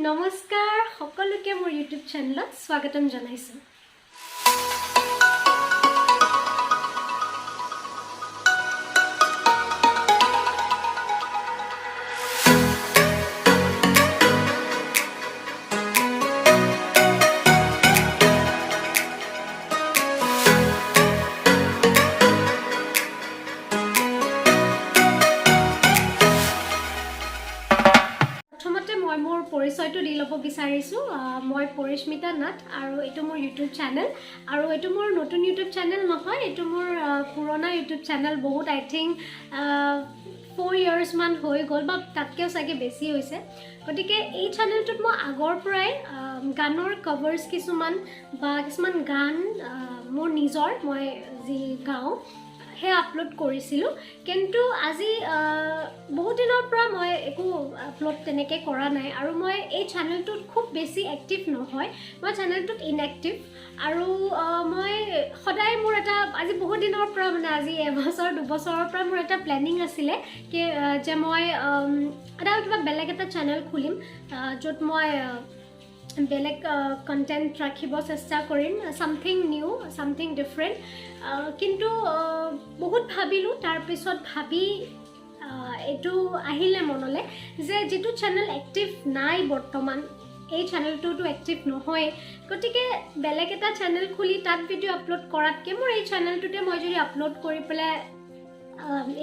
নমস্কাৰ সকলোকে মোৰ ইউটিউব চেনেলত স্বাগতম জনাইছো। মোৰ পৰিচয়টো দি ল'ব বিচাৰিছো। মই পৰিস্মিতা নাথ আৰু এটো মোৰ ইউটিউব চেনেল আৰু এটো মোৰ নতুন ইউটিউব চেনেল নহয়, এটো মোৰ পুৰণা ইউটিউব চেনেল। বহুত আই থিংক 4 ইয়াৰ্স মান হৈ গ'ল বা তাতকেও চাগে বেছি হৈছে। গতিকে এই চেনেলটোত মই আগৰ পৰাই গানৰ কভাৰ্স কিছুমান গান মোৰ নিজৰ মই যি গাওঁ হে আপলোড কৰিছিলো, কিন্তু আজি বহুত দিনৰ পৰা মই একো আপলোড তেনেকৈ কৰা নাই আৰু মই এই চেনেলটোত খুব বেছি এক্টিভ নহয়। মই চেনেলটোত ইনএক্টিভ আৰু মই সদায় মোৰ এটা আজি বহুত দিনৰ পৰা মানে আজি এবছৰ দুবছৰৰ পৰা মোৰ এটা প্লেনিং আছিলে যে মই এটা কিবা বেলেগ এটা চেনেল খুলিম য'ত মই বেলেগ কণ্টেণ্ট ৰাখিব চেষ্টা কৰিম, সামথিং নিউ, সামথিং ডিফাৰেণ্ট। কিন্তু বহুত ভাবিলোঁ, তাৰপিছত ভাবি এইটো আহিলে মনলৈ যে যিটো চেনেল এক্টিভ নাই বৰ্তমান, এই চেনেলটোতো এক্টিভ নহয়, গতিকে বেলেগ এটা চেনেল খুলি তাত ভিডিঅ' আপলোড কৰাতকৈ মোৰ এই চেনেলটোতে মই যদি আপলোড কৰি পেলাই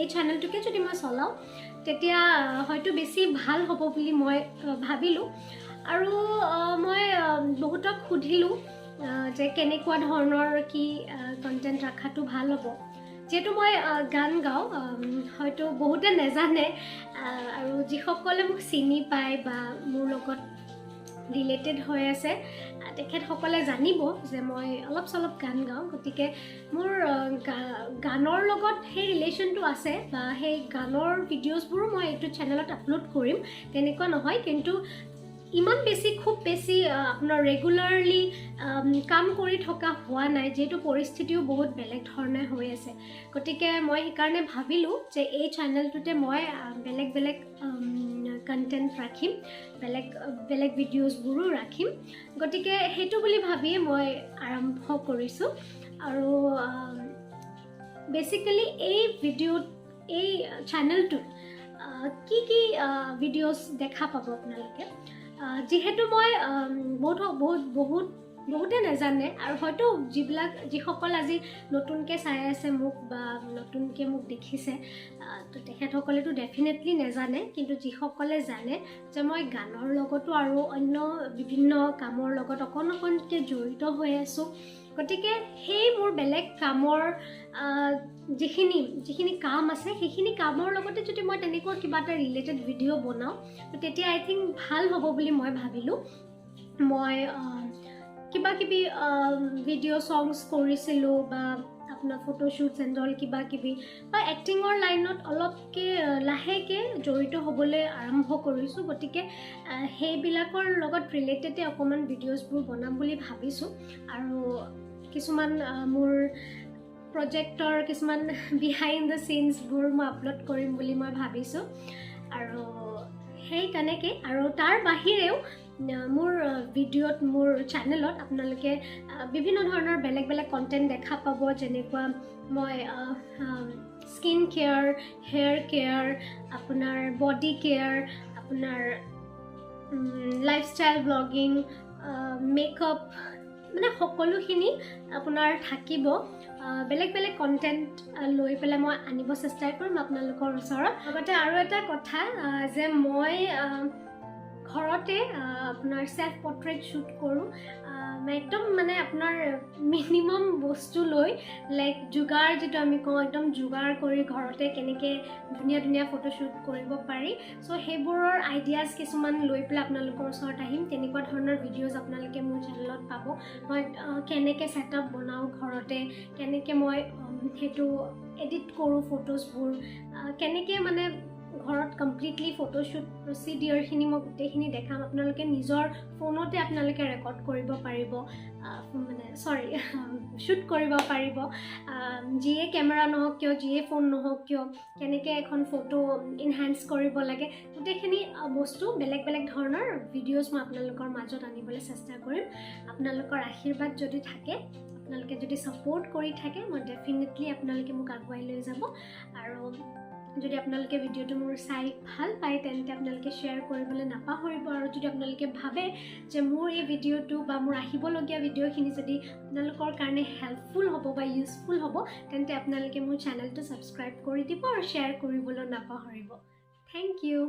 এই চেনেলটোকে যদি মই চলাওঁ তেতিয়া হয়তো বেছি ভাল হ'ব বুলি মই ভাবিলোঁ। আৰু মই বহুতক সুধিলোঁ যে কেনেকুৱা ধৰণৰ কি কণ্টেণ্ট ৰাখাটো ভাল হ'ব। যিহেতু মই গান গাওঁ, হয়তো বহুতে নেজানে আৰু যিসকলে মোক চিনি পায় বা মোৰ লগত ৰিলেটেড হৈ আছে তেখেতসকলে জানিব যে মই অলপ চলপ গান গাওঁ। গতিকে মোৰ গানৰ লগত সেই ৰিলেশ্যনটো আছে বা সেই গানৰ ভিডিঅ'ছবোৰো মই এইটো চেনেলত আপলোড কৰিম, তেনেকুৱা নহয়। কিন্তু ইমান বেছি খুব বেছি আপোনাৰ ৰেগুলাৰলি কাম কৰি থকা হোৱা নাই, যিহেতু পৰিস্থিতিও বহুত বেলেগ ধৰণে হৈ আছে। গতিকে মই সেইকাৰণে ভাবিলোঁ যে এই চেনেলটোতে মই বেলেগ বেলেগ কণ্টেণ্ট ৰাখিম, বেলেগ বেলেগ ভিডিঅ'ছবোৰো ৰাখিম। গতিকে সেইটো বুলি ভাবিয়ে মই আৰম্ভ কৰিছোঁ। আৰু বেচিকেলি এই চেনেলটোত কি কি ভিডিঅ'ছ দেখা পাব আপোনালোকে। যিহেতু মই বহুতে নাজানে আৰু হয়তো যিসকল আজি নতুনকৈ চাই আছে মোক বা নতুনকৈ মোক দেখিছে তো তেখেতসকলেতো ডেফিনেটলি নাজানে, কিন্তু যিসকলে জানে যে মই গানৰ লগতো আৰু অন্য বিভিন্ন কামৰ লগত অকণকৈ জড়িত হৈ আছোঁ। গতিকে সেই মোৰ বেলেগ কামৰ যিখিনি কাম আছে সেইখিনি কামৰ লগতে যদি মই তেনেকুৱা কিবা এটা ৰিলেটেড ভিডিঅ' বনাওঁ তেতিয়া আই থিংক ভাল হ'ব বুলি মই ভাবিলোঁ। মই কিবা কিবি ভিডিঅ' ছংছ কৰিছিলোঁ বা আপোনাৰ ফটোশ্বুট এণ্ডল কিবা কিবি বা এক্টিঙৰ লাইনত অলপকৈ লাহেকৈ জড়িত হ'বলৈ আৰম্ভ কৰিছোঁ। গতিকে সেইবিলাকৰ লগত ৰিলেটেডে অকণমান ভিডিঅ'ছবোৰ বনাম বুলি ভাবিছোঁ আৰু কিছুমান মোৰ প্ৰজেক্টৰ কিছুমান বিহাইণ্ড দ্য চিনছবোৰ মই আপলোড কৰিম বুলি মই ভাবিছোঁ। আৰু সেই তেনেকৈ আৰু তাৰ বাহিৰেও মোৰ ভিডিঅ'ত মোৰ চেনেলত আপোনালোকে বিভিন্ন ধৰণৰ বেলেগ বেলেগ কণ্টেণ্ট দেখা পাব। যেনেকুৱা মই স্কিন কেয়াৰ, হেয়াৰ কেয়াৰ, আপোনাৰ বডি কেয়াৰ, আপোনাৰ লাইফষ্টাইল ব্লগিং, মেকআপ, মানে সকলোখিনি আপোনাৰ থাকিব। বেলেগ বেলেগ কণ্টেণ্ট লৈ পেলাই মই আনিব চেষ্টা কৰিম আপোনালোকৰ ওচৰত। লগতে আৰু এটা কথা যে মই ঘৰতে আপোনাৰ ছেল্ফ পৰ্ট্ৰেইট শ্বুট কৰোঁ। একদম মানে আপোনাৰ মিনিমাম বস্তু লৈ লাইক যোগাৰ যিটো আমি কওঁ, একদম যোগাৰ কৰি ঘৰতে কেনেকৈ ধুনীয়া ধুনীয়া ফটোশ্বুট কৰিব পাৰি। চ' সেইবোৰৰ আইডিয়াছ কিছুমান লৈ পেলাই আপোনালোকৰ ওচৰত আহিম। তেনেকুৱা ধৰণৰ ভিডিঅ'জ আপোনালোকে মোৰ চেনেলত পাব। মই কেনেকৈ ছেটআপ বনাওঁ ঘৰতে, কেনেকৈ মই সেইটো এডিট কৰোঁ ফটোজবোৰ, কেনেকৈ মানে ঘৰত কমপ্লিটলি ফটোশ্বুট প্ৰচিডিঅ'ৰখিনি মই গোটেইখিনি দেখাম আপোনালোকে নিজৰ ফোনতে আপোনালোকে ৰেকৰ্ড কৰিব পাৰিব মানে চৰি শ্বুট কৰিব পাৰিব যিয়ে কেমেৰা নহওক কিয় যিয়ে ফোন নহওক কিয় কেনেকৈ এখন ফটো ইনহেঞ্চ কৰিব লাগে গোটেইখিনি বস্তু বেলেগ বেলেগ ধৰণৰ ভিডিঅ'জ মই আপোনালোকৰ মাজত আনিবলৈ চেষ্টা কৰিম আপোনালোকৰ আশীৰ্বাদ যদি থাকে আপোনালোকে যদি ছাপোৰ্ট কৰি থাকে মই ডেফিনেটলি আপোনালোকে মোক আগুৱাই লৈ যাব আৰু যদি আপোনালোকে ভিডিঅ'টো মোৰ চাই ভাল পায় তেন্তে আপোনালোকে শ্বেয়াৰ কৰিবলৈ নাপাহৰিব আৰু যদি আপোনালোকে ভাবে যে মোৰ এই ভিডিঅ'টো বা মোৰ আহিবলগীয়া ভিডিঅ'খিনি যদি আপোনালোকৰ কাৰণে হেল্পফুল হ'ব বা ইউজফুল হ'ব তেন্তে আপোনালোকে মোৰ চেনেলটো ছাবস্ক্ৰাইব কৰি দিব আৰু শ্বেয়াৰ কৰিবলৈ নাপাহৰিব থেংক ইউ